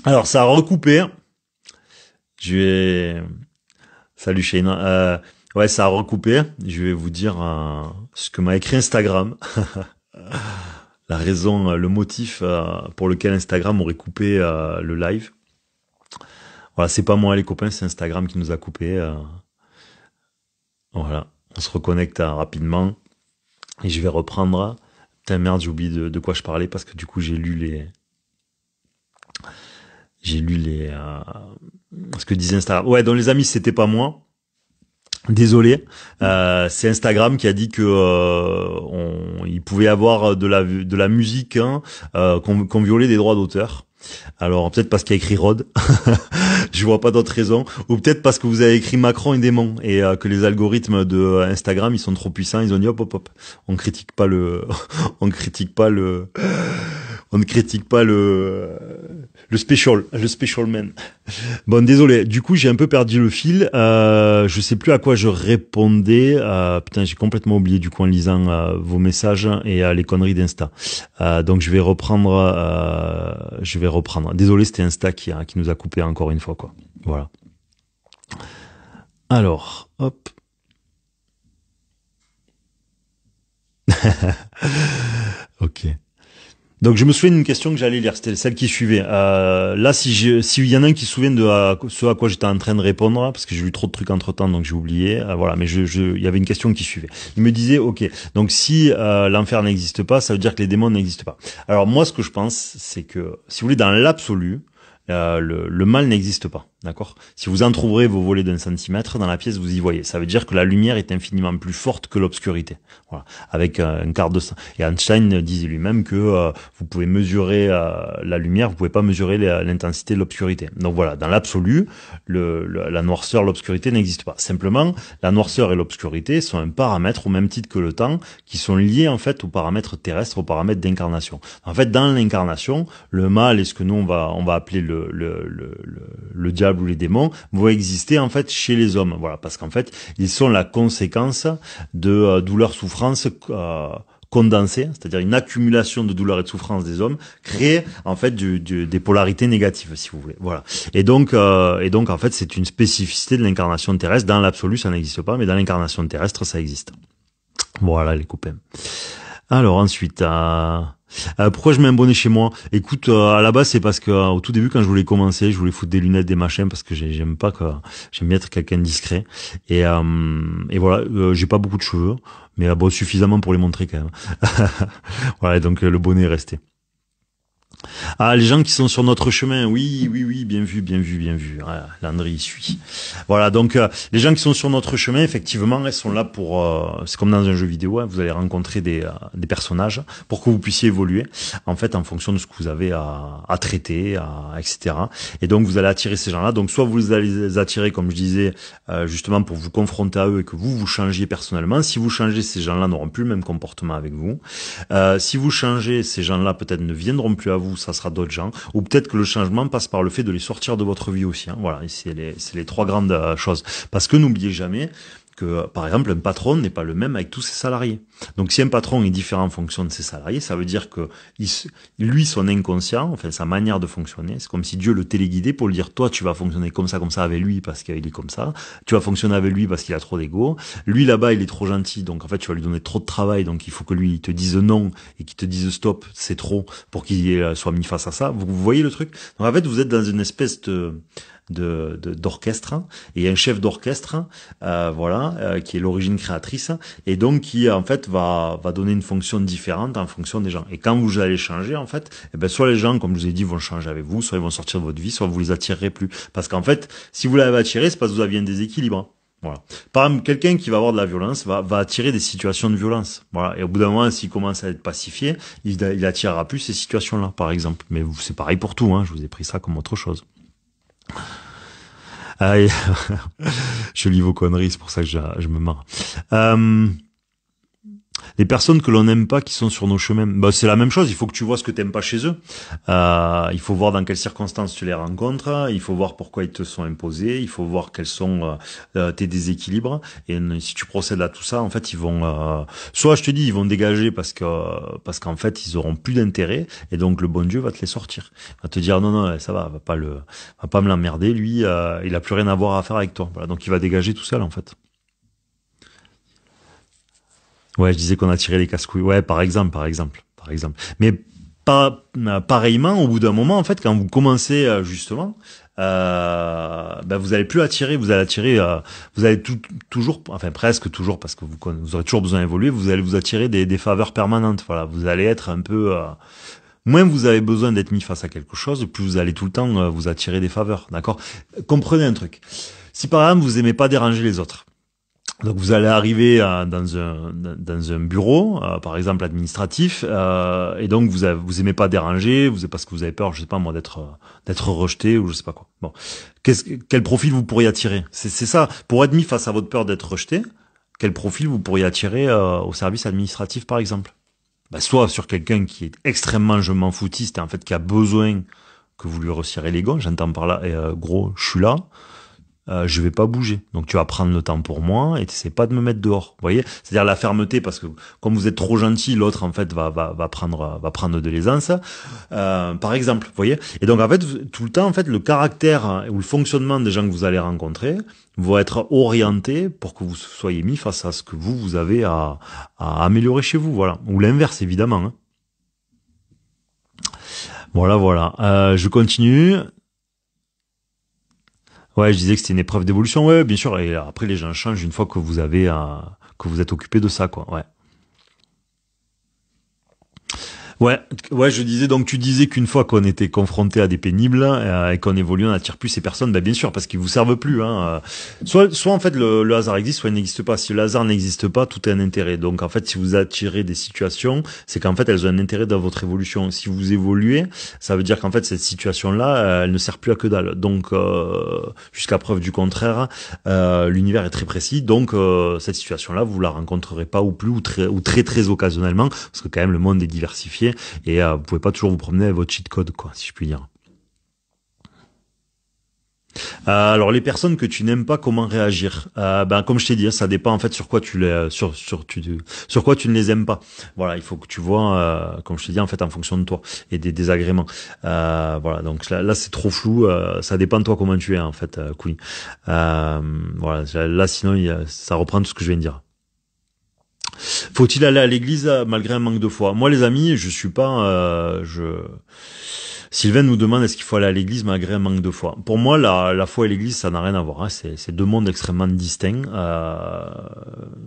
Alors, ça a recoupé. Je vais... Salut Shane. Ouais, ça a recoupé. Je vais vous dire ce que m'a écrit Instagram. La raison, le motif pour lequel Instagram aurait coupé le live. Voilà, c'est pas moi les copains, c'est Instagram qui nous a coupé. Voilà, on se reconnecte rapidement et je vais reprendre. Putain merde, j'ai oublié de quoi je parlais parce que du coup j'ai lu les ce que disait Instagram. Ouais, donc les amis, c'était pas moi. Désolé, c'est Instagram qui a dit que il pouvait y avoir de la musique hein, qu'on violait des droits d'auteur. Alors peut-être parce qu'il y a écrit Rod, je vois pas d'autre raison, ou peut-être parce que vous avez écrit Macron et démon et que les algorithmes de Instagram ils sont trop puissants, ils ont dit hop hop hop, on critique pas le, on critique pas le, on ne critique pas le special man. Bon, désolé. Du coup, j'ai un peu perdu le fil. Je sais plus à quoi je répondais. Putain, j'ai complètement oublié du coup en lisant vos messages et les conneries d'Insta. Donc, je vais reprendre. Désolé, c'était Insta qui nous a coupé encore une fois, quoi. Voilà. Alors, hop. Ok. Donc je me souviens d'une question que j'allais lire, c'était celle qui suivait. Là, s'il y en a un qui se souvient de ce à quoi j'étais en train de répondre, parce que j'ai lu trop de trucs entre temps, donc j'ai oublié. Voilà, mais il y avait une question qui suivait. Il me disait, ok, donc si l'enfer n'existe pas, ça veut dire que les démons n'existent pas. Alors moi, ce que je pense, c'est que si vous voulez, dans l'absolu, le mal n'existe pas. D'accord. Si vous entrouvrez vos volets d'un centimètre dans la pièce, vous y voyez. Ça veut dire que la lumière est infiniment plus forte que l'obscurité. Voilà, avec un quart de. Et Einstein disait lui-même que vous pouvez mesurer la lumière, vous pouvez pas mesurer l'intensité de l'obscurité. Donc voilà, dans l'absolu, la noirceur, l'obscurité n'existe pas. Simplement, la noirceur et l'obscurité sont un paramètre au même titre que le temps, qui sont liés en fait aux paramètres terrestres, aux paramètres d'incarnation. En fait, dans l'incarnation, le mal et ce que nous on va appeler le diable ou les démons vont exister en fait chez les hommes, voilà, parce qu'en fait ils sont la conséquence de douleurs, souffrances condensées, c'est-à-dire une accumulation de douleurs et de souffrances des hommes créée en fait des polarités négatives, si vous voulez, voilà. Et donc en fait c'est une spécificité de l'incarnation terrestre. Dans l'absolu ça n'existe pas, mais dans l'incarnation terrestre ça existe. Voilà les copains. Alors ensuite, pourquoi je mets un bonnet chez moi? Écoute, à la base c'est parce que au tout début quand je voulais commencer, je voulais foutre des lunettes, des machins parce que j'aime pas que j'aime bien être quelqu'un de discret et voilà, j'ai pas beaucoup de cheveux, mais bon suffisamment pour les montrer quand même. Voilà, et donc le bonnet est resté. Ah, les gens qui sont sur notre chemin, oui, oui, oui, bien vu, bien vu, bien vu. Ah, Landry il suit. Voilà, donc les gens qui sont sur notre chemin, effectivement, ils sont là pour. C'est comme dans un jeu vidéo, hein, vous allez rencontrer des personnages pour que vous puissiez évoluer, en fait, en fonction de ce que vous avez à traiter, etc. Et donc vous allez attirer ces gens-là. Donc soit vous allez les attirer, comme je disais, justement pour vous confronter à eux et que vous changiez personnellement. Si vous changez, ces gens-là n'auront plus le même comportement avec vous. Si vous changez, ces gens-là peut-être ne viendront plus à vous, ça sera d'autres gens, ou peut-être que le changement passe par le fait de les sortir de votre vie aussi. Hein. Voilà, c'est les trois grandes choses. Parce que n'oubliez jamais que, par exemple, un patron n'est pas le même avec tous ses salariés. Donc, si un patron est différent en fonction de ses salariés, ça veut dire que lui, son inconscient, enfin sa manière de fonctionner, c'est comme si Dieu le téléguidait pour lui dire, toi, tu vas fonctionner comme ça avec lui parce qu'il est comme ça. Tu vas fonctionner avec lui parce qu'il a trop d'ego. Lui, là-bas, il est trop gentil, donc en fait, tu vas lui donner trop de travail, donc il faut que lui il te dise non et qu'il te dise stop, c'est trop, pour qu'il soit mis face à ça. Vous voyez le truc? Donc en fait, vous êtes dans une espèce d'orchestre et un chef d'orchestre qui est l'origine créatrice et donc qui en fait va donner une fonction différente en fonction des gens. Et quand vous allez changer en fait, eh ben soit les gens comme je vous ai dit vont changer avec vous, soit ils vont sortir de votre vie, soit vous les attirerez plus, parce qu'en fait si vous l'avez attiré, c'est parce que vous aviez un déséquilibre. Voilà. Par exemple, quelqu'un qui va avoir de la violence va attirer des situations de violence. Voilà. Et au bout d'un moment, s'il commence à être pacifié, il attirera plus ces situations-là, par exemple. Mais c'est pareil pour tout, hein. Je vous ai pris ça comme autre chose. Ah, je lis vos conneries, c'est pour ça que je me marre. Les personnes que l'on n'aime pas qui sont sur nos chemins, bah, c'est la même chose. Il faut que tu vois ce que t'aimes pas chez eux. Il faut voir dans quelles circonstances tu les rencontres. Il faut voir pourquoi ils te sont imposés. Il faut voir quels sont tes déséquilibres. Et si tu procèdes à tout ça, en fait, ils vont, soit je te dis, ils vont dégager parce qu'en fait, ils auront plus d'intérêt. Et donc, le bon Dieu va te les sortir. Il va te dire non, non, ça va pas me l'emmerder. Lui, il a plus rien à voir à faire avec toi. Voilà. Donc, il va dégager tout seul, en fait. Ouais, je disais qu'on a tiré les casse-couilles. Ouais, par exemple. Mais pas pareillement, au bout d'un moment, en fait, quand vous commencez justement, ben vous allez plus attirer, vous allez attirer, vous allez toujours, enfin presque toujours, parce que vous aurez toujours besoin d'évoluer, vous allez vous attirer des faveurs permanentes. Voilà, vous allez être un peu, moins vous avez besoin d'être mis face à quelque chose, plus vous allez tout le temps vous attirer des faveurs. D'accord? Comprenez un truc. Si par exemple vous aimez pas déranger les autres. Donc vous allez arriver dans un bureau, par exemple administratif, et donc vous aimez pas déranger, parce que vous avez peur, je sais pas moi, d'être rejeté ou je sais pas quoi. Bon, quel profil vous pourriez attirer? C'est ça. Pour être mis face à votre peur d'être rejeté, quel profil vous pourriez attirer au service administratif par exemple? Bah, soit sur quelqu'un qui est extrêmement je m'en foutiste et en fait qui a besoin que vous lui resserrez les gonds. J'entends par là, gros, je suis là. Je vais pas bouger. Donc tu vas prendre le temps pour moi et t'essaies pas de me mettre dehors. Vous voyez? C'est-à-dire la fermeté parce que comme vous êtes trop gentil, l'autre en fait va prendre de l'aisance. Par exemple, vous voyez? Et donc en fait tout le temps en fait le caractère ou le fonctionnement des gens que vous allez rencontrer vont être orientés pour que vous soyez mis face à ce que vous avez à améliorer chez vous, voilà. Ou l'inverse évidemment. Hein. Voilà, voilà. Je continue. Ouais, je disais que c'était une épreuve d'évolution, ouais, bien sûr. Et après, les gens changent une fois que vous avez, que vous êtes occupé de ça, quoi. Ouais. Ouais, ouais, je disais donc tu disais qu'une fois qu'on était confronté à des pénibles et qu'on évolue, on n'attire plus ces personnes, ben bien sûr parce qu'ils vous servent plus. Hein. Soit en fait le hasard existe, soit il n'existe pas. Si le hasard n'existe pas, tout est un intérêt. Donc en fait, si vous attirez des situations, c'est qu'en fait elles ont un intérêt dans votre évolution. Si vous évoluez, ça veut dire qu'en fait cette situation-là, elle ne sert plus à que dalle. Donc jusqu'à preuve du contraire, l'univers est très précis. Donc cette situation-là, vous la rencontrerez pas ou plus ou très très occasionnellement, parce que quand même le monde est diversifié. Et vous pouvez pas toujours vous promener avec votre cheat code, quoi, si je puis dire. Alors les personnes que tu n'aimes pas, comment réagir? Ben comme je t'ai dit, ça dépend en fait sur quoi sur quoi tu ne les aimes pas. Voilà, il faut que tu vois, comme je t'ai dit en fait en fonction de toi et des désagréments. Voilà, donc là c'est trop flou. Ça dépend de toi comment tu es en fait, Kouli. Voilà, là sinon ça reprend tout ce que je viens de dire. Faut-il aller à l'église malgré un manque de foi? Moi, les amis, je suis pas. Sylvain nous demande est-ce qu'il faut aller à l'église malgré un manque de foi. Pour moi, la foi et l'église, ça n'a rien à voir. Hein. C'est deux mondes extrêmement distincts.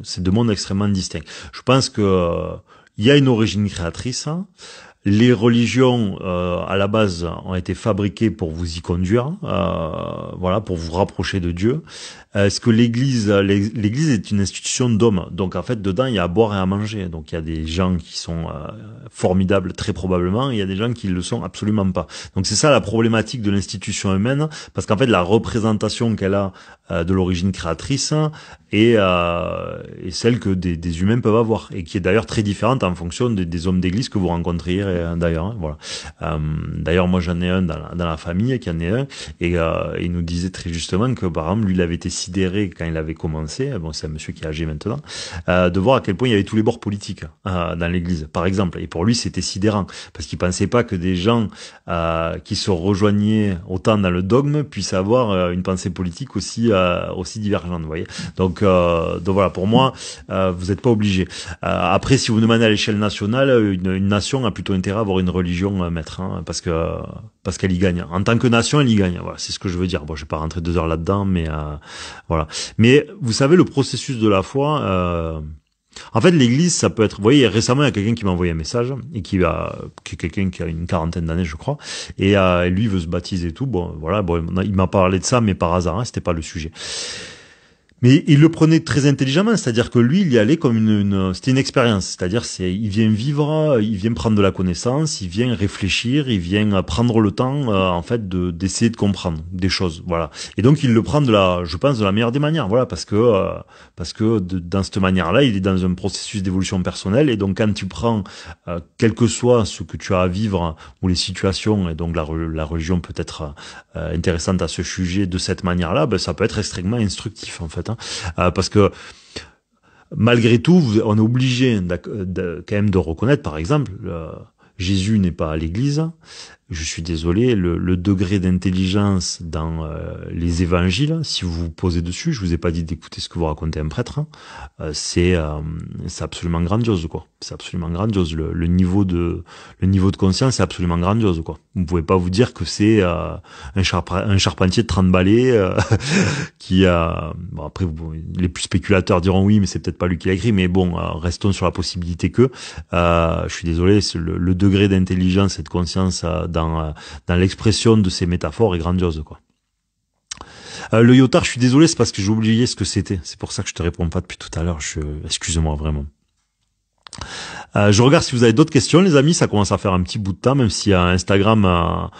C'est deux mondes extrêmement distincts. Je pense que il y a une origine créatrice. Hein. Les religions, à la base, ont été fabriquées pour vous y conduire, voilà, pour vous rapprocher de Dieu. Est-ce que l'Église est une institution d'hommes? Donc en fait, dedans, il y a à boire et à manger. Donc il y a des gens qui sont formidables, très probablement, et il y a des gens qui le sont absolument pas. Donc c'est ça la problématique de l'institution humaine, parce qu'en fait, la représentation qu'elle a de l'origine créatrice est celle que des humains peuvent avoir, et qui est d'ailleurs très différente en fonction des hommes d'Église que vous rencontriez d'ailleurs. Hein, voilà. D'ailleurs, moi j'en ai un dans la famille qui en est un, et il nous disait très justement que par exemple, lui, il avait été sidéré quand il avait commencé, bon c'est un monsieur qui est âgé maintenant, de voir à quel point il y avait tous les bords politiques dans l'église, par exemple. Et pour lui c'était sidérant, parce qu'il pensait pas que des gens qui se rejoignaient autant dans le dogme puissent avoir une pensée politique aussi divergente, vous voyez. Donc voilà, pour moi, vous n'êtes pas obligé. Après, si vous me demandez à l'échelle nationale, une nation a plutôt intérêt à avoir une religion maître, hein, parce qu'elle y gagne. En tant que nation, elle y gagne. Voilà, c'est ce que je veux dire. Bon, je vais pas rentrer 2 heures là-dedans, mais voilà. Mais vous savez, le processus de la foi, en fait, l'Église, ça peut être. Vous voyez, récemment, il y a quelqu'un qui m'a envoyé un message et qui est quelqu'un qui a une quarantaine d'années, je crois, et lui il veut se baptiser et tout. Bon, voilà. Bon, il m'a parlé de ça, mais par hasard, hein, c'était pas le sujet. Mais il le prenait très intelligemment, c'est-à-dire que lui, il y allait comme c'était une expérience, c'est-à-dire il vient vivre, il vient prendre de la connaissance, il vient réfléchir, il vient prendre le temps, en fait, d'essayer de comprendre des choses, voilà. Et donc il le prend je pense, de la meilleure des manières, voilà, parce que dans cette manière-là, il est dans un processus d'évolution personnelle, et donc quand tu prends, quel que soit ce que tu as à vivre ou les situations, et donc la religion peut être intéressante à ce sujet de cette manière-là, ben ça peut être extrêmement instructif, en fait. Parce que malgré tout, on est obligé quand même de reconnaître, par exemple, Jésus n'est pas à l'église. Je suis désolé, le degré d'intelligence dans les évangiles, si vous vous posez dessus, je vous ai pas dit d'écouter ce que vous racontez un prêtre, c'est absolument grandiose, quoi. C'est absolument grandiose. Le niveau de conscience est absolument grandiose, quoi. Vous pouvez pas vous dire que c'est un charpentier de 30 balais qui a... Bon, après, les plus spéculateurs diront oui, mais c'est peut-être pas lui qui l'a écrit, mais bon, restons sur la possibilité que... je suis désolé, le degré d'intelligence et de conscience dans l'expression de ces métaphores est grandiose, quoi. Le Yotar, je suis désolé, c'est parce que j'ai oublié ce que c'était. C'est pour ça que je te réponds pas depuis tout à l'heure. Excuse-moi, vraiment. Je regarde si vous avez d'autres questions, les amis. Ça commence à faire un petit bout de temps, même si Instagram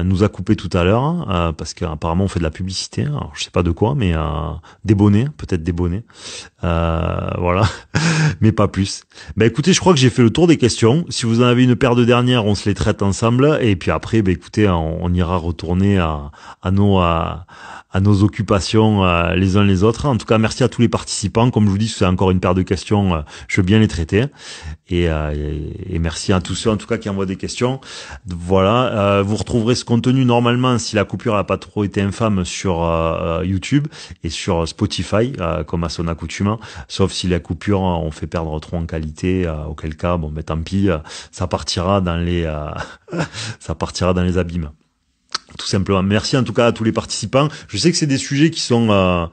nous a coupé tout à l'heure, parce qu'apparemment on fait de la publicité. Alors, je sais pas de quoi, mais des bonnets, peut-être des bonnets. Voilà, mais pas plus. Ben écoutez, je crois que j'ai fait le tour des questions. Si vous en avez une paire de dernières, on se les traite ensemble. Et puis après, ben écoutez, on ira retourner à nos occupations les uns les autres. En tout cas, merci à tous les participants. Comme je vous dis, c'est encore une paire de questions. Je veux bien les traiter. Et merci à tous ceux en tout cas qui envoient des questions. Voilà, vous retrouverez ce contenu normalement, si la coupure n'a pas trop été infâme, sur YouTube et sur Spotify, comme à son accoutumance, sauf si la coupure on fait perdre trop en qualité, auquel cas bon ben tant pis, ça partira dans les ça partira dans les abîmes. Tout simplement. Merci en tout cas à tous les participants. Je sais que c'est des sujets qui sont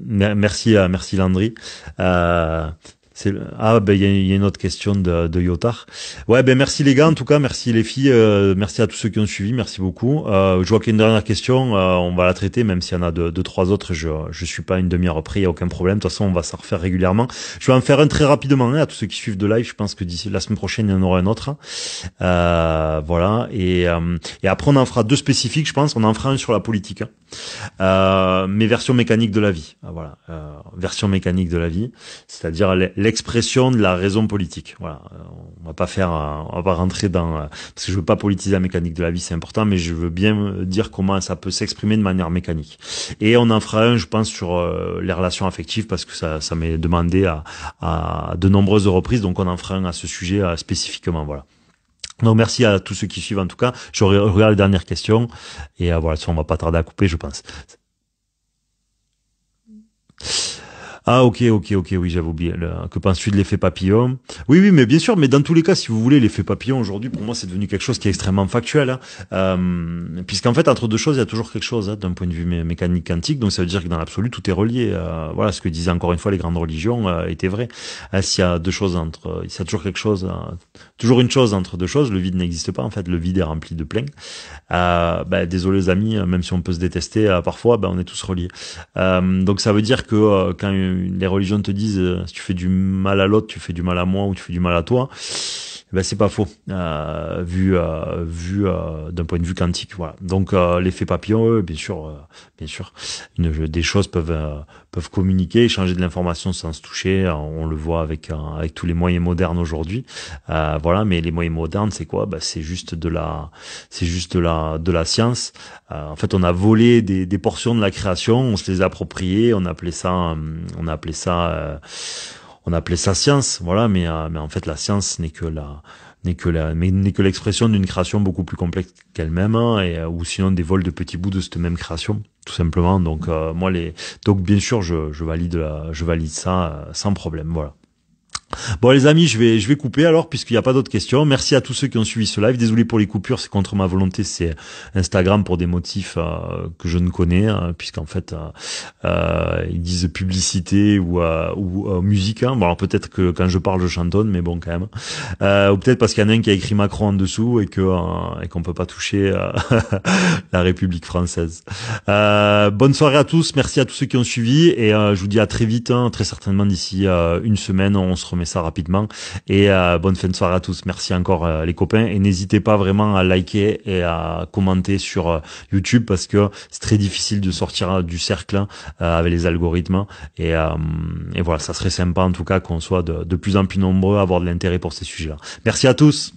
merci Landry. Ben il y a une autre question de Yotar. Ouais, ben merci les gars, en tout cas merci les filles, merci à tous ceux qui ont suivi, merci beaucoup. Je vois qu'il y a une dernière question, on va la traiter, même s'il y en a deux, trois autres, je suis pas une demi-heure près, il y a aucun problème. De toute façon, on va s'en refaire régulièrement. Je vais en faire un très rapidement, à tous ceux qui suivent de live. Je pense que d'ici la semaine prochaine, il y en aura un autre. Voilà, et après on en fera deux spécifiques, je pense. On en fera un sur la politique, mais version mécanique de la vie. Voilà, version mécanique de la vie, c'est-à-dire l'expression de la raison politique. Voilà, on va pas rentrer dans parce que je veux pas politiser la mécanique de la vie, c'est important, mais je veux bien dire comment ça peut s'exprimer de manière mécanique. Et on en fera un, je pense, sur les relations affectives, parce que ça m'est demandé à de nombreuses reprises, donc on en fera un à ce sujet spécifiquement. Voilà. Donc merci à tous ceux qui suivent en tout cas. Je regarde les dernières questions et voilà, on va pas tarder à couper, je pense. Ah ok, oui, j'avais oublié. Que penses-tu de l'effet papillon? Oui, mais bien sûr, mais dans tous les cas, si vous voulez, l'effet papillon, aujourd'hui, pour moi, c'est devenu quelque chose qui est extrêmement factuel. Puisqu'en fait, entre deux choses, il y a toujours quelque chose, d'un point de vue mécanique quantique, donc ça veut dire que dans l'absolu, tout est relié. Voilà, ce que disaient encore une fois les grandes religions était vrai. S'il y a deux choses s'il y a toujours quelque chose, toujours une chose entre deux choses, le vide n'existe pas, en fait, le vide est rempli de plein. Désolé les amis, même si on peut se détester parfois, on est tous reliés. Donc ça veut dire que quand les religions te disent si tu fais du mal à l'autre, tu fais du mal à moi, ou tu fais du mal à toi, c'est pas faux, vu d'un point de vue quantique. Voilà. Donc l'effet papillon, bien sûr, des choses peuvent communiquer, échanger de l'information sans se toucher. On le voit avec tous les moyens modernes aujourd'hui. Voilà, mais les moyens modernes, c'est quoi? C'est juste de la science. En fait, on a volé des portions de la création, on se les a appropriées, on appelait ça science, voilà, mais en fait la science n'est que l'expression d'une création beaucoup plus complexe qu'elle-même, ou sinon des vols de petits bouts de cette même création, tout simplement. Donc donc bien sûr je valide ça sans problème, voilà. Bon les amis, je vais couper alors puisqu'il n'y a pas d'autres questions. Merci à tous ceux qui ont suivi ce live. Désolé pour les coupures, c'est contre ma volonté. C'est Instagram pour des motifs que je ne connais, puisqu'en fait ils disent publicité ou musique. Hein. Bon alors peut-être que quand je parle je chantonne, mais bon quand même. Ou peut-être parce qu'il y en a un qui a écrit Macron en dessous et qu'on peut pas toucher la République française. Bonne soirée à tous. Merci à tous ceux qui ont suivi et je vous dis à très vite, hein, très certainement d'ici une semaine. On se remet ça rapidement et bonne fin de soirée à tous. Merci encore les copains et n'hésitez pas vraiment à liker et à commenter sur YouTube parce que c'est très difficile de sortir du cercle avec les algorithmes et voilà, ça serait sympa en tout cas qu'on soit de plus en plus nombreux à avoir de l'intérêt pour ces sujets-là. Merci à tous.